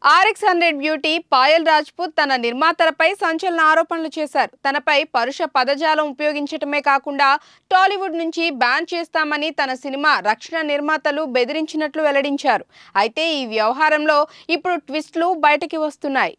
RX100 beauty Payal Rajput తన నిర్మాతలపై సంచలన ఆరోపణలు చేశారు. తనపై పరుష పదజాలం ఉపయోగించటమే కాకుండా టాలీవుడ్ నుంచి బ్యాన్ చేస్తామని తన సినిమా రక్షణ నిర్మాతలు బెదిరించినట్లు వెల్లడించారు. అయితే ఈ వ్యవహారంలో ఇప్పుడు ట్విస్టులు బయటకి వస్తున్నాయి.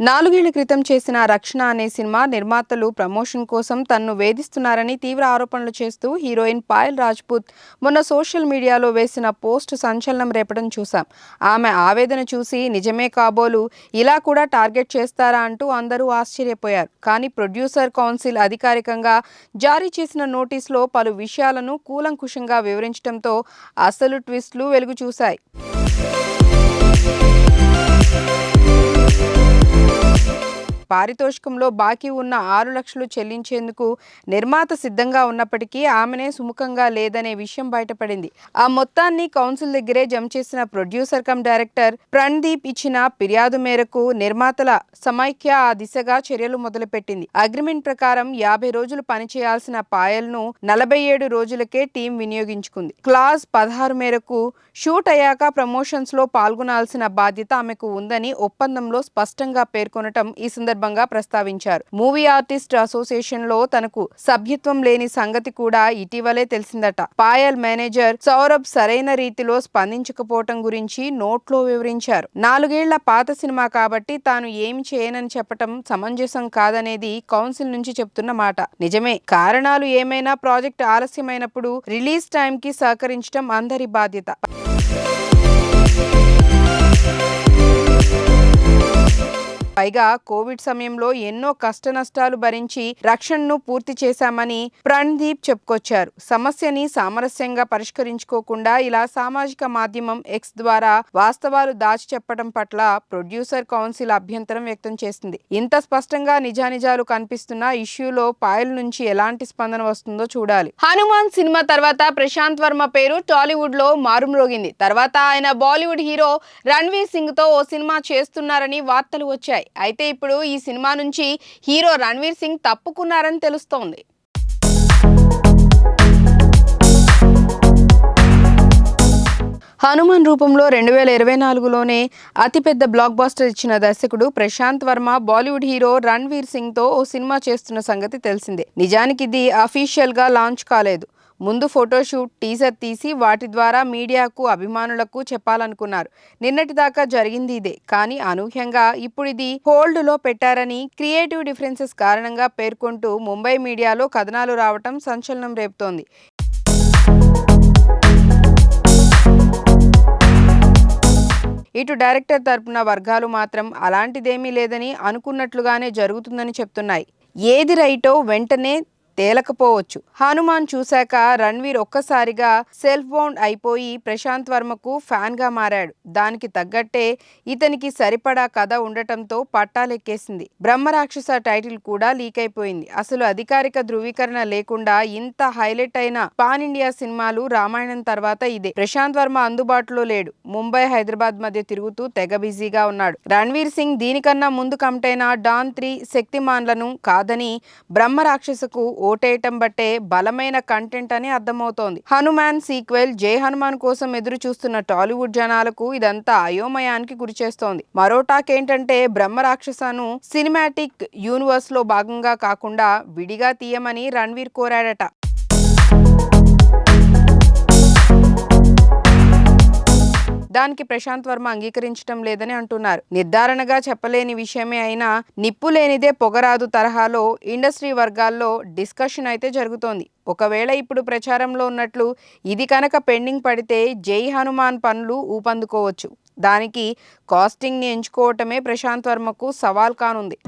నాలుగేళ్ల క్రితం చేసిన రక్షణ అనే సినిమా నిర్మాతలు ప్రమోషన్ కోసం తన్ను వేధిస్తున్నారని తీవ్ర ఆరోపణలు చేస్తూ హీరోయిన్ పాయల్ రాజ్పూత్ మొన్న సోషల్ మీడియాలో వేసిన పోస్ట్ సంచలనం రేపడం చూశాం. ఆమె ఆవేదన చూసి నిజమే కాబోలు, ఇలా కూడా టార్గెట్ చేస్తారా అంటూ అందరూ ఆశ్చర్యపోయారు. కానీ ప్రొడ్యూసర్ కౌన్సిల్ అధికారికంగా జారీ చేసిన నోటీసులో పలు విషయాలను కూలంకుషంగా వివరించడంతో అసలు ట్విస్టులు వెలుగు చూశాయి. పారితోషికంలో బాకీ ఉన్న 6 లక్షలు చెల్లించేందుకు నిర్మాత సిద్ధంగా ఉన్నప్పటికీ ఆమెనే సుముఖంగా లేదనే విషయం బయటపడింది. ఆ మొత్తాన్ని కౌన్సిల్ దగ్గరే జమ చేసిన ప్రొడ్యూసర్ కమ్ డైరెక్టర్ ప్రణ్దీప్ ఇచ్చిన ఫిర్యాదు మేరకు నిర్మాతల సమైక్య ఆ దిశగా చర్యలు మొదలుపెట్టింది. అగ్రిమెంట్ ప్రకారం 50 రోజులు పనిచేయాల్సిన పాయల్ను 47 రోజులకే టీం వినియోగించుకుంది. క్లాజ్ 16 మేరకు షూట్ అయ్యాక ప్రమోషన్స్ లో పాల్గొనాల్సిన బాధ్యత ఆమెకు ఉందని ఒప్పందంలో స్పష్టంగా పేర్కొనటం ఈ సందర్భంగా ప్రస్తావించారు. మూవీ ఆర్టిస్ట్ అసోసియేషన్ లో తనకు సభ్యత్వం లేని సంగతి కూడా ఇటీవలే తెలిసిందట. పాయల్ మేనేజర్ సౌరభ్ సరైన రీతిలో స్పందించకపోవటం గురించి నోట్లో వివరించారు. 4 ఏళ్ల పాత సినిమా కాబట్టి తాను ఏమి చేయనని చెప్పటం సమంజసం కాదనేది కౌన్సిల్ నుంచి చెప్తున్న మాట. నిజమే, కారణాలు ఏమైనా ప్రాజెక్ట్ ఆలస్యమైనప్పుడు రిలీజ్ టైం కి సహకరించడం అందరి బాధ్యత. పైగా కోవిడ్ సమయంలో ఎన్నో కష్ట నష్టాలు భరించి రక్షణను పూర్తి చేశామని ప్రణ్దీప్ చెప్పుకొచ్చారు. సమస్యని సామరస్యంగా పరిష్కరించుకోకుండా ఇలా సామాజిక మాధ్యమం ఎక్స్ ద్వారా వాస్తవాలు దాచి చెప్పడం పట్ల ప్రొడ్యూసర్ కౌన్సిల్ అభ్యంతరం వ్యక్తం చేసింది. ఇంత స్పష్టంగా నిజానిజాలు కనిపిస్తున్న ఇష్యూలో పాయల్ నుంచి ఎలాంటి స్పందన వస్తుందో చూడాలి. హనుమాన్ సినిమా తర్వాత ప్రశాంత్ వర్మ పేరు టాలీవుడ్ లో మారుమ్రోగింది. తర్వాత ఆయన బాలీవుడ్ హీరో రణ్వీర్ సింగ్ తో ఓ సినిమా చేస్తున్నారని వార్తలు వచ్చాయి. అయితే ఇప్పుడు ఈ సినిమా నుంచి హీరో రణ్వీర్ సింగ్ తప్పుకున్నారని తెలుస్తోంది. హనుమాన్ రూపంలో 2024లోనే అతిపెద్ద బ్లాక్ బాస్టర్ ఇచ్చిన దర్శకుడు ప్రశాంత్ వర్మ బాలీవుడ్ హీరో రణ్వీర్ సింగ్ తో ఓ సినిమా చేస్తున్న సంగతి తెలిసిందే. నిజానికి ఇది అఫీషియల్ గా లాంచ్ కాలేదు. ముందు ఫోటోషూట్, టీజర్ తీసి వాటి ద్వారా మీడియాకు, అభిమానులకు చెప్పాలనుకున్నారు. నిన్నటిదాకా జరిగింది ఇదే. కానీ అనూహ్యంగా ఇప్పుడు ఇది హోల్డ్ లో పెట్టారని క్రియేటివ్ డిఫరెన్సెస్ కారణంగా పేర్కొంటూ ముంబై మీడియాలో కథనాలు రావటం సంచలనం రేపుతోంది. ఇటు డైరెక్టర్ తరపున వర్గాలు మాత్రం అలాంటిదేమీ లేదని, అనుకున్నట్లుగానే జరుగుతుందని చెప్తున్నాయి. ఏది రైటో వెంటనే తేలకపోవచ్చు. హనుమాన్ చూశాక రణ్వీర్ ఒక్కసారిగా సెల్ఫ్ బౌండ్ అయిపోయి ప్రశాంత్ వర్మకు ఫ్యాన్ గా మారాడు. దానికి తగ్గట్టే ఇతనికి సరిపడా కథ ఉండటంతో పట్టాలెక్కేసింది. బ్రహ్మరాక్షస టైటిల్ కూడా లీక్ అయిపోయింది. అసలు అధికారిక ధృవీకరణ లేకుండా ఇంత హైలైట్ అయిన పాన్ ఇండియా సినిమాలు రామాయణం తర్వాత ఇదే. ప్రశాంత్ వర్మ అందుబాటులో లేడు. ముంబై, హైదరాబాద్ మధ్య తిరుగుతూ తెగ బిజీగా ఉన్నాడు. రణ్వీర్ సింగ్ దీనికన్నా ముందు కమిటైన డాన్ 3 శక్తిమాన్లను కాదని బ్రహ్మరాక్షసకు ఓటేయటం బట్టే బలమైన కంటెంట్ అని అర్థమవుతోంది. హనుమాన్ సీక్వెల్ జై హనుమాన్ కోసం ఎదురు చూస్తున్న టాలీవుడ్ జనాలకు ఇదంతా అయోమయానికి గురిచేస్తోంది. మరో టాక్ ఏంటంటే బ్రహ్మరాక్షసను సినిమాటిక్ యూనివర్స్ లో భాగంగా కాకుండా విడిగా తీయమని రణ్వీర్ కోరాడట. దానికి ప్రశాంత్ వర్మ అంగీకరించడం లేదని అంటున్నారు. నిర్ధారణగా చెప్పలేని విషయమే అయినా నిప్పు లేనిదే పొగరాదు తరహాలో ఇండస్ట్రీ వర్గాల్లో డిస్కషన్ అయితే జరుగుతోంది. ఒకవేళ ఇప్పుడు ప్రచారంలో ఉన్నట్లు ఇది కనుక పెండింగ్ పడితే జై హనుమాన్ పనులు ఊపందుకోవచ్చు. దానికి కాస్టింగ్ ని ఎంచుకోవటమే ప్రశాంత్ వర్మకు సవాల్ కానుంది.